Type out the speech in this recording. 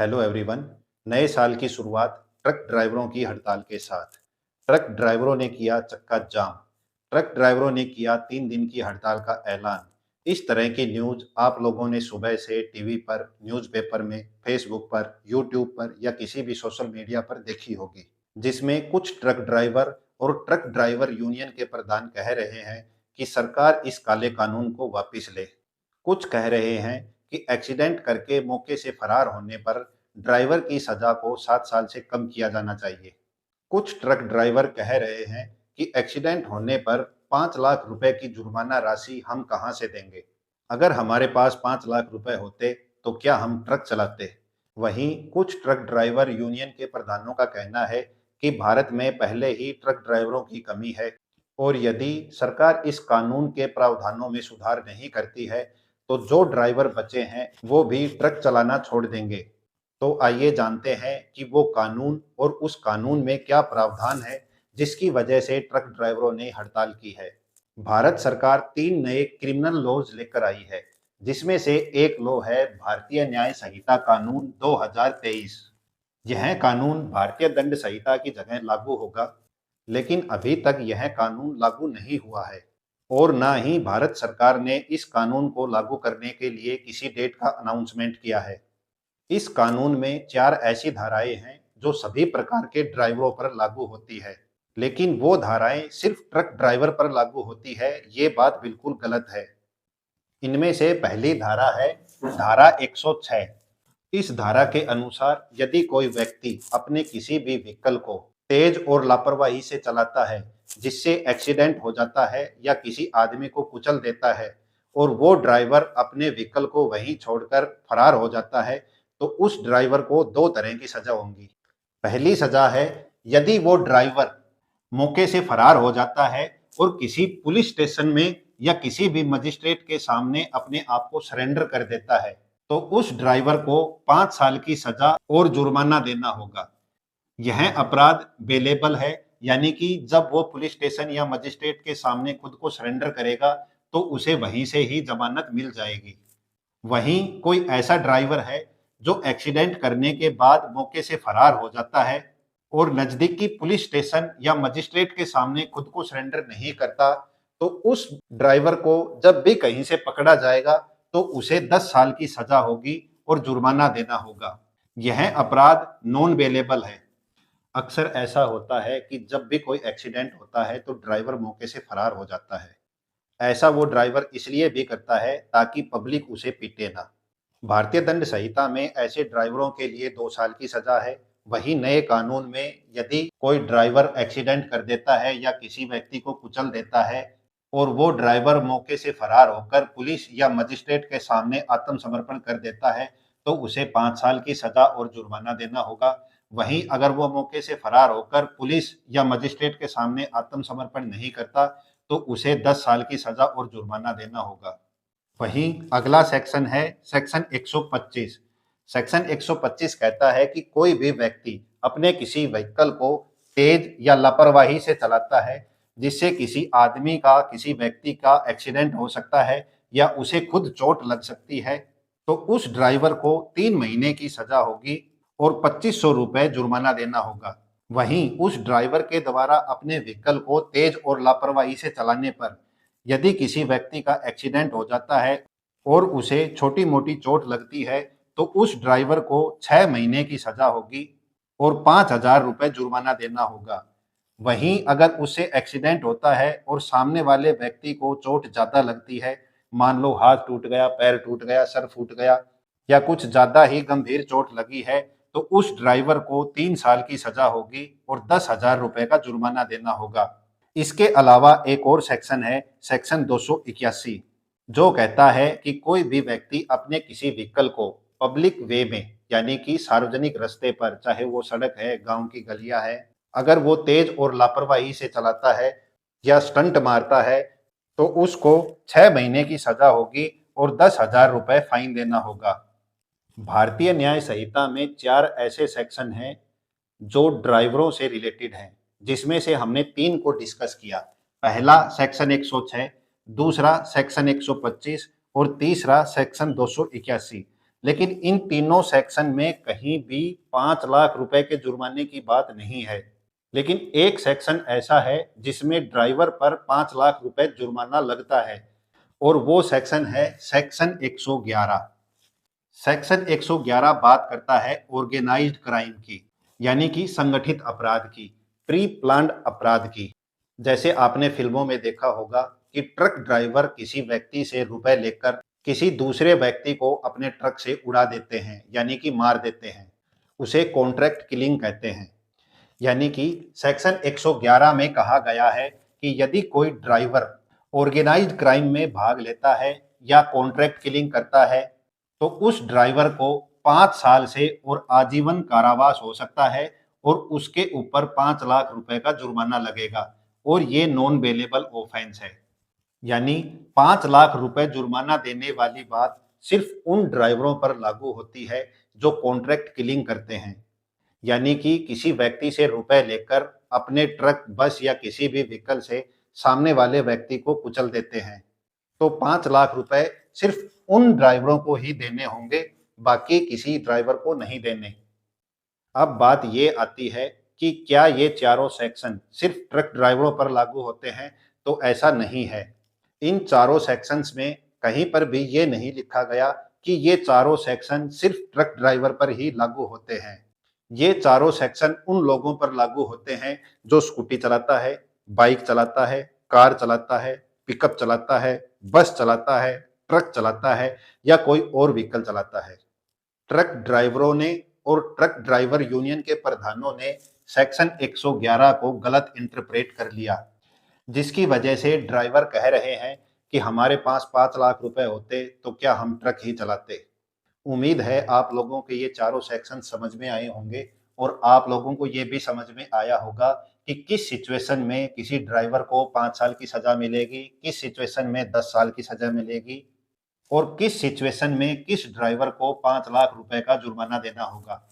Hello everyone. नए साल की शुरुआत ट्रक ड्राइवरों की हड़ताल के साथ। ट्रक ड्राइवरों ने किया चक्का जाम। ट्रक ड्राइवरों ने किया 3 दिन की हड़ताल का ऐलान। इस तरह की न्यूज आप लोगों ने सुबह से टीवी पर, न्यूज़पेपर में, फेसबुक पर, यूट्यूब पर या किसी भी सोशल मीडिया पर देखी होगी, जिसमें कुछ ट्रक ड्राइवर और ट्रक ड्राइवर यूनियन के प्रधान कह रहे हैं कि सरकार इस काले कानून को वापस ले। कुछ कह रहे हैं कि एक्सीडेंट करके मौके से फरार होने पर ड्राइवर की सजा को 7 साल से कम किया जाना चाहिए। कुछ ट्रक ड्राइवर कह रहे हैं कि एक्सीडेंट होने पर 5 लाख रुपए की जुर्माना राशि हम कहां से देंगे? अगर हमारे पास 5 लाख रुपए होते तो क्या हम ट्रक चलाते? वहीं कुछ ट्रक ड्राइवर यूनियन के प्रधानों का कहना है कि भारत में पहले ही ट्रक ड्राइवरों की कमी है और यदि सरकार इस कानून के प्रावधानों में सुधार नहीं करती है तो जो ड्राइवर बचे हैं वो भी ट्रक चलाना छोड़ देंगे। तो आइए जानते हैं कि वो कानून और उस कानून में क्या प्रावधान है जिसकी वजह से ट्रक ड्राइवरों ने हड़ताल की है। भारत सरकार 3 नए क्रिमिनल लॉज लेकर आई है, जिसमें से एक लॉ है भारतीय न्याय संहिता कानून 2023। यह कानून भारतीय दंड संहिता की जगह लागू होगा, लेकिन अभी तक यह कानून लागू नहीं हुआ है और ना ही भारत सरकार ने इस कानून को लागू करने के लिए किसी डेट का अनाउंसमेंट किया है। इस कानून में 4 ऐसी धाराएं हैं जो सभी प्रकार के ड्राइवरों पर लागू होती है, लेकिन वो धाराएं सिर्फ ट्रक ड्राइवर पर लागू होती है, ये बात बिल्कुल गलत है। इनमें से पहली धारा है धारा 106। इस धारा के अनुसार यदि कोई व्यक्ति अपने किसी भी व्हीकल को तेज और लापरवाही से चलाता है जिससे एक्सीडेंट हो जाता है या किसी आदमी को कुचल देता है और वो ड्राइवर अपने व्हीकल को वहीं छोड़कर फरार हो जाता है तो उस ड्राइवर को 2 तरह की सजा होंगी। पहली सजा है, यदि वो ड्राइवर मौके से फरार हो जाता है और किसी पुलिस स्टेशन में या किसी भी मजिस्ट्रेट के सामने अपने आप को सरेंडर कर देता है तो उस ड्राइवर को 5 साल की सजा और जुर्माना देना होगा। यह अपराध बेलेबल है, यानी कि जब वो पुलिस स्टेशन या मजिस्ट्रेट के सामने खुद को सरेंडर करेगा तो उसे वहीं से ही जमानत मिल जाएगी। वहीं कोई ऐसा ड्राइवर है जो एक्सीडेंट करने के बाद मौके से फरार हो जाता है और नजदीकी पुलिस स्टेशन या मजिस्ट्रेट के सामने खुद को सरेंडर नहीं करता तो उस ड्राइवर को जब भी कहीं से पकड़ा जाएगा तो उसे 10 साल की सजा होगी और जुर्माना देना होगा। यह अपराध नॉन बेलेबल है। अक्सर ऐसा होता है कि जब भी कोई एक्सीडेंट होता है तो ड्राइवर मौके से फरार हो जाता है। ऐसा वो ड्राइवर इसलिए भी करता है ताकि पब्लिक उसे पीटे ना। भारतीय दंड संहिता में ऐसे ड्राइवरों के लिए 2 साल की सजा है। वहीं नए कानून में यदि कोई ड्राइवर एक्सीडेंट कर देता है या किसी व्यक्ति को कुचल देता है और वो ड्राइवर मौके से फरार होकर पुलिस या मजिस्ट्रेट के सामने आत्मसमर्पण कर देता है तो उसे 5 साल की सजा और जुर्माना देना होगा। वहीं अगर वो मौके से फरार होकर पुलिस या मजिस्ट्रेट के सामने आत्मसमर्पण नहीं करता तो उसे 10 साल की सजा और जुर्माना देना होगा। वहीं अगला सेक्शन है सेक्शन 125। सेक्शन 125 कहता है कि कोई भी व्यक्ति अपने किसी व्हीकल को तेज या लापरवाही से चलाता है जिससे किसी आदमी का, किसी व्यक्ति का एक्सीडेंट हो सकता है या उसे खुद चोट लग सकती है तो उस ड्राइवर को 3 महीने की सजा होगी और 2500 रुपए जुर्माना देना होगा। वहीं उस ड्राइवर के द्वारा अपने व्हीकल को तेज और लापरवाही से चलाने पर यदि किसी व्यक्ति का एक्सीडेंट हो जाता है और उसे छोटी मोटी चोट लगती है तो उस ड्राइवर को 6 महीने की सजा होगी और 5,000 रुपए जुर्माना देना होगा। वहीं अगर उससे एक्सीडेंट होता है और सामने वाले व्यक्ति को चोट ज्यादा लगती है, मान लो हाथ टूट गया, पैर टूट गया, सर फूट गया या कुछ ज्यादा ही गंभीर चोट लगी है तो उस ड्राइवर को 3 साल की सजा होगी और 10,000 रुपए का जुर्माना देना होगा। इसके अलावा एक और सेक्शन है सेक्शन 281, जो कहता है कि कोई भी व्यक्ति अपने किसी व्हीकल को पब्लिक वे में, यानी कि सार्वजनिक रास्ते पर, चाहे वो सड़क है, गांव की गलियां है, अगर वो तेज और लापरवाही से चलाता है या स्टंट मारता है तो उसको 6 महीने की सजा होगी और 10,000 रुपए फाइन देना होगा। भारतीय न्याय संहिता में 4 ऐसे सेक्शन हैं जो ड्राइवरों से रिलेटेड हैं, जिसमें से हमने 3 को डिस्कस किया। पहला सेक्शन 106, दूसरा सेक्शन 125 और तीसरा सेक्शन 281। लेकिन इन तीनों सेक्शन में कहीं भी 5 लाख रुपए के जुर्माने की बात नहीं है। लेकिन एक सेक्शन ऐसा है जिसमें ड्राइवर पर 5 लाख रुपए जुर्माना लगता है और वो सेक्शन है सेक्शन 111। सेक्शन 111 बात करता है ऑर्गेनाइज्ड क्राइम की, यानी कि संगठित अपराध की, प्री प्लान्ड अपराध की। जैसे आपने फिल्मों में देखा होगा कि ट्रक ड्राइवर किसी व्यक्ति से रुपए लेकर किसी दूसरे व्यक्ति को अपने ट्रक से उड़ा देते हैं, यानी कि मार देते हैं। उसे कॉन्ट्रैक्ट किलिंग कहते हैं। यानी कि सेक्शन 111 में कहा गया है कि यदि कोई ड्राइवर ऑर्गेनाइज्ड क्राइम में भाग लेता है या कॉन्ट्रैक्ट किलिंग करता है तो उस ड्राइवर को 5 साल से और आजीवन कारावास हो सकता है और उसके ऊपर 5 लाख रुपए का जुर्माना लगेगा और ये नॉन बेलेबल ऑफेंस है। यानी 5 लाख रुपए जुर्माना देने वाली बात सिर्फ उन ड्राइवरों पर लागू होती है जो कॉन्ट्रैक्ट किलिंग करते हैं, यानी कि किसी व्यक्ति से रुपए लेकर अपने ट्रक, बस या किसी भी व्हीकल से सामने वाले व्यक्ति को कुचल देते हैं। तो 5 लाख रुपए सिर्फ उन ड्राइवरों को ही देने होंगे, बाकी किसी ड्राइवर को नहीं देने। अब बात ये आती है कि क्या ये चारों सेक्शन सिर्फ ट्रक ड्राइवरों पर लागू होते हैं? तो ऐसा नहीं है। इन चारों सेक्शंस में कहीं पर भी ये नहीं लिखा गया कि ये चारों सेक्शन सिर्फ ट्रक ड्राइवर पर ही लागू होते हैं। ये चारों सेक्शन उन लोगों पर लागू होते हैं जो स्कूटी चलाता है, बाइक चलाता है, कार चलाता है, पिकअप चलाता है, बस चलाता है, ट्रक चलाता है या कोई और व्हीकल चलाता है। ट्रक ड्राइवरों ने और ट्रक ड्राइवर यूनियन के प्रधानों ने सेक्शन 111 को गलत इंटरप्रेट कर लिया, जिसकी वजह से ड्राइवर कह रहे हैं कि हमारे पास 5 लाख रुपए होते तो क्या हम ट्रक ही चलाते। उम्मीद है आप लोगों के ये चारों सेक्शन समझ में आए होंगे और आप लोगों को ये भी समझ में आया होगा कि किस सिचुएशन में किसी ड्राइवर को 5 साल की सजा मिलेगी, किस सिचुएशन में 10 साल की सजा मिलेगी और किस सिचुएशन में किस ड्राइवर को 5 लाख रुपए का जुर्माना देना होगा।